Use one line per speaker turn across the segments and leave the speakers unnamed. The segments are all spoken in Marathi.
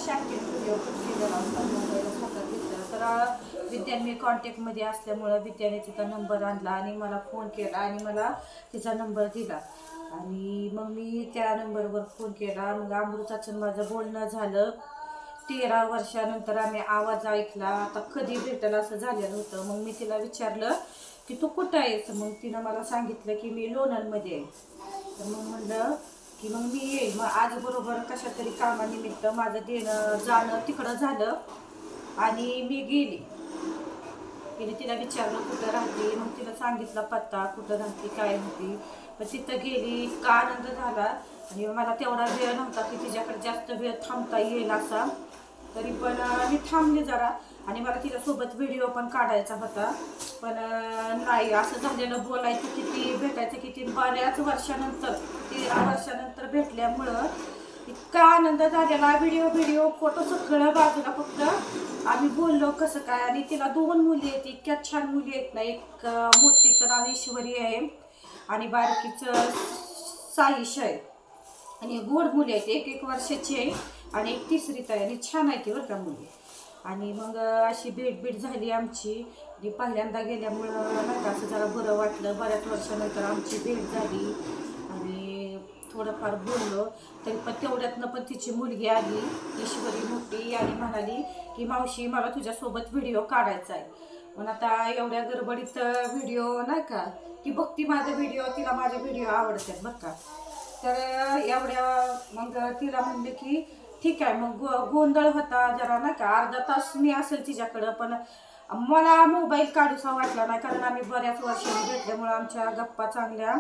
शाळेत व्हिडिओ केलेला होता मोबाईलच हातात घेतला तर विद्याने कॉन्टॅक्टमध्ये असल्यामुळं विद्याने तिचा नंबर आणला आणि मला फोन केला आणि मला तिचा नंबर दिला आणि मग मी त्या नंबरवर फोन केला. मग अमृताचं माझं बोलणं झालं. 13 वर्षानंतर आम्ही आवाज ऐकला. आता कधी भेटेल असं झालेलं होतं. मग मी तिला विचारलं की तू कुठं आहेस. मग तिनं मला सांगितलं की मी लोणंदमध्ये आहे. तर मग म्हणलं की मग मी येईल. मग आज बरोबर कशा तरी कामानिमित्त माझं जाणं तिकडं झालं आणि मी गेली. तिला विचारलं कुठं राहते. मग तिला सांगितला पत्ता कुठं राहते काय होती. पण तिथं गेली. इतका आनंद झाला आणि मला तेवढा वेळ नव्हता की तिच्याकडे जास्त वेळ थांबता येईल असा. तरी पण मी थांबले जरा आणि मला तिच्यासोबत व्हिडिओ पण काढायचा होता. पण नाही असं झालेलं. बोलायचं किती भेटायचं किती. बऱ्याच वर्षानंतर 13 वर्षानंतर भेटल्यामुळं इतका आनंद झालेला. व्हिडिओ फोटो सगळं बाजूला. फक्त आम्ही बोललो कसं काय. आणि तिला 2 मुली आहेत. इतक्या छान मुली आहेत ना. एक मोठीचं नाव ईश्वरी आहे आणि बारकीचं साईश आहे. आणि गोड मुली आहेत. 1 वर्षाची आहे आणि एक 3रीत आहे. आणि छान आहे ती बरं का मुली. आणि मग अशी भेट झाली आमची. आणि पहिल्यांदा गेल्यामुळं नाही का असं जरा बरं वाटलं. बऱ्याच वर्षानंतर आमची भेट झाली आणि थोडंफार बोललो. तरी पण तेवढ्यातनं पण तिची मुलगी आली ईश्वरी मोठी आणि म्हणाली की मावशी मला तुझ्यासोबत व्हिडिओ काढायचा आहे. पण आता एवढ्या गडबडीत व्हिडिओ नाही का ती बघती माझा व्हिडिओ. तिला माझे व्हिडिओ आवडतात बरं का. तर एवढ्या मग तिला म्हणले की ठीक आहे. मग गोंधळ होता जरा नाही का. अर्धा तास मी असेल तिच्याकडं. पण मला मोबाईल काढूसा वाटला नाही कारण आम्ही बऱ्याच वर्षांनी भेटल्यामुळं आमच्या गप्पा चांगल्या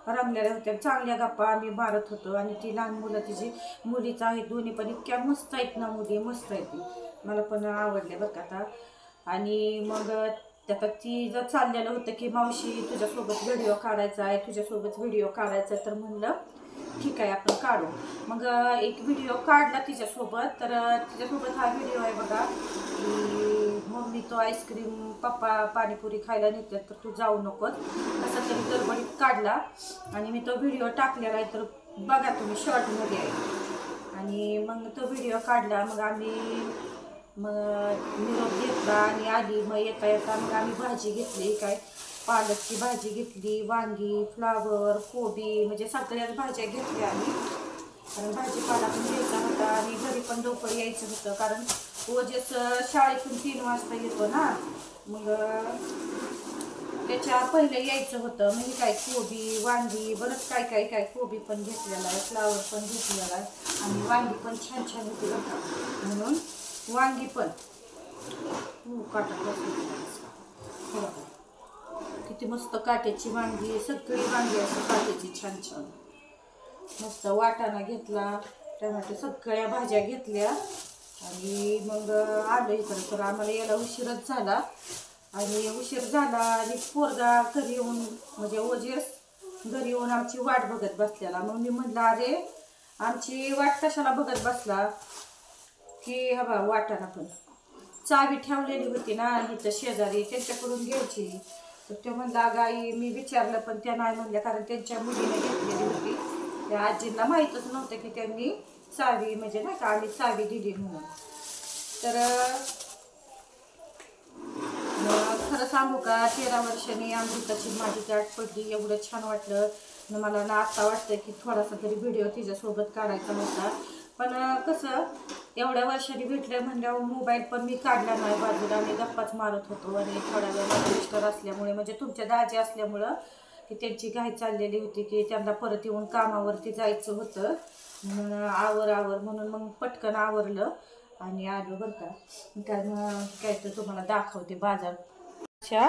रंगलेल्या होत्या. चांगल्या गप्पा आम्ही मारत होतो. आणि ती लहान मुलं तिची मुलीचं आहेत दोन्ही पण इतक्या मस्त आहेत ना मुली. मस्त आहेत ती. मला पण आवडले बरं का आता. आणि मग त्यात ती जर चाललेलं होतं की मावशी तुझ्यासोबत व्हिडिओ काढायचा आहे तुझ्यासोबत व्हिडिओ काढायचा आहे. तर म्हणलं ठीक आहे आपण काढू. मग एक व्हिडिओ काढला तिच्यासोबत. तर तिच्यासोबत हा व्हिडिओ आहे बघा की मम्मी तो आईस्क्रीम पप्पा पाणीपुरी खायला नेतात तर तू जाऊ नकोस. कसा तरी गडबडीत काढला आणि मी तो व्हिडिओ टाकलेला आहे. तर बघा तुम्ही शॉर्टमध्ये आहे. आणि मग तो व्हिडिओ काढला. मग आम्ही निरोप घेतला आणि आली. मग येता मग आम्ही भाजी घेतली. काय पालकची भाजी घेतली. वांगी फ्लावर कोबी म्हणजे सगळ्याच भाज्या घेतल्या आम्ही. कारण भाजीपाला पण घ्यायचा होता आणि घरी पण लवकर यायचं होतं कारण रोजच शाळेतून 3 वाजता येतो ना. मग त्याच्या पहिले यायचं होतं. म्हणजे काय कोबी वांगी बरंच काय कोबी पण घेतलेला आहे फ्लावर पण घेतलेला आहे आणि वांगी पण छान छान होती म्हणून वांगी पण काटा किती मस्त काट्याची वांगी. सगळी वांगी असं काट्याची छान छान मस्त. वाटाणा घेतला टमाटे सगळ्या भाज्या घेतल्या आणि मग आलो इकडं. तर आम्हाला यायला उशीरच झाला आणि पोरगा घरी येऊन म्हणजे ओजेस घरी येऊन आमची वाट बघत बसलेला. मग मी म्हटलं अरे आमची वाट कशाला बघत बसला की हा बा वाटाणा पण चावी ठेवलेली होती ना इथं शेजारी त्यांच्याकडून घ्यायची. तर ते म्हणला गाई मी विचारलं पण त्या नाही म्हणल्या कारण त्यांच्या मुलीने घेतलेली होती. त्या आजींना माहीतच नव्हतं की त्यांनी चावी म्हणजे नाही का आम्ही चावी दिली म्हणून. तर खरं सांगू का 13 वर्षांनी अमृताची माझी गाठ पडली. एवढं छान वाटलं. मला ना आत्ता वाटतं की थोडासा तरी व्हिडिओ तिच्यासोबत काढायचा होता. पण कसं एवढ्या वर्षांनी भेटलं म्हणल्यावर मोबाईल पण मी काढला नाही बाजूला. आणि गप्पाच मारत होतो. आणि थोड्या वेळ मिस्टर असल्यामुळे म्हणजे तुमच्या दाजी असल्यामुळं की त्यांची घाई चाललेली होती की त्यांना परत येऊन कामावरती जायचं होतं म्हणून आवर म्हणून मग पटकन आवरलं आणि आलो बरं का. काय तर तुम्हाला दाखवते बाजार. अशा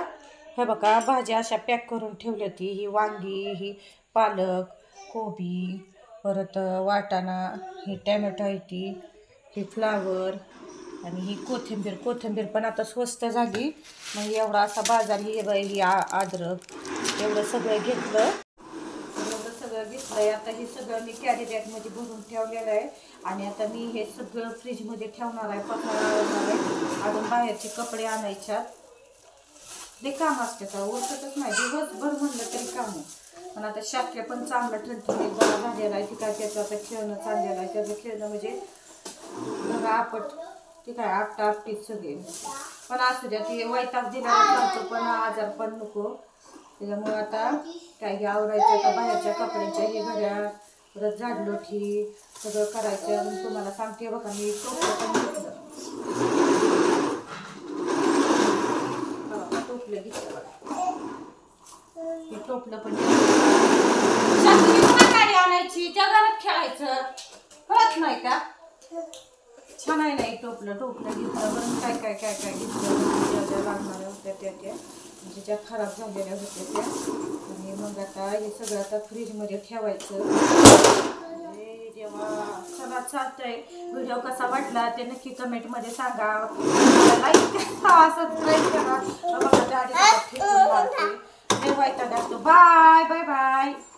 हे बघा भाज्या अशा पॅक करून ठेवल्या ती. ही वांगी ही पालक कोबी परत वाटाणा ही टॅमॅटो आहे ती ही फ्लावर आणि ही कोथिंबीर पण आता स्वस्त झाली. मग एवढा असा बाजार ही अद्रक एवढं सगळं घेतलं. आता हे सगळं मी कॅरी बॅगमध्ये भरून ठेवलेलं आहे. आणि आता मी हे सगळं फ्रीजमध्ये ठेवणार आहे. पसारा आणणार आहे. अजून बाहेरचे कपडे आणायच्यात. ते काम असते का उरकतच नाही. दिवसभर म्हणलं तरी काम. पण आता शाक्य पण चांगलं ठणठणीत बरा झालेला आहे. ती काय त्याचं आता खेळणं चाललेलं आहे. त्याचं खेळणं म्हणजे आपट ती काय आपटा आपटीच सगळे पण असू द्या ती वैताग दिला खर्च पण आजार पण नको त्याच्यामुळे आता काय हे आवरायचं आता बाहेरच्या कपड्यांच्या हे घड्या परत झाडलोठी सगळं करायचं आणि तुम्हाला सांगते बघा मी टोपलं पण घेतलं टोपलं घेतलं बघा हे टोपलं पण गाडी आणायची त्या घरात खेळायचं कळत नाही का छान आहे नाही टोपलं घेतलं बरं काय काय काय काय घेतलं ज्या लागणाऱ्या होत्या त्या म्हणजे ज्या खराब झालेल्या होत्या त्या आणि मग आता हे सगळं आता फ्रीजमध्ये ठेवायचं जेव्हा सगळं चालतंय व्हिडिओ कसा वाटला ते नक्की कमेंटमध्ये सांगा लाईक करा सबस्क्राईब करा बघा गाडी ठेवून बाय बाय बाय बाय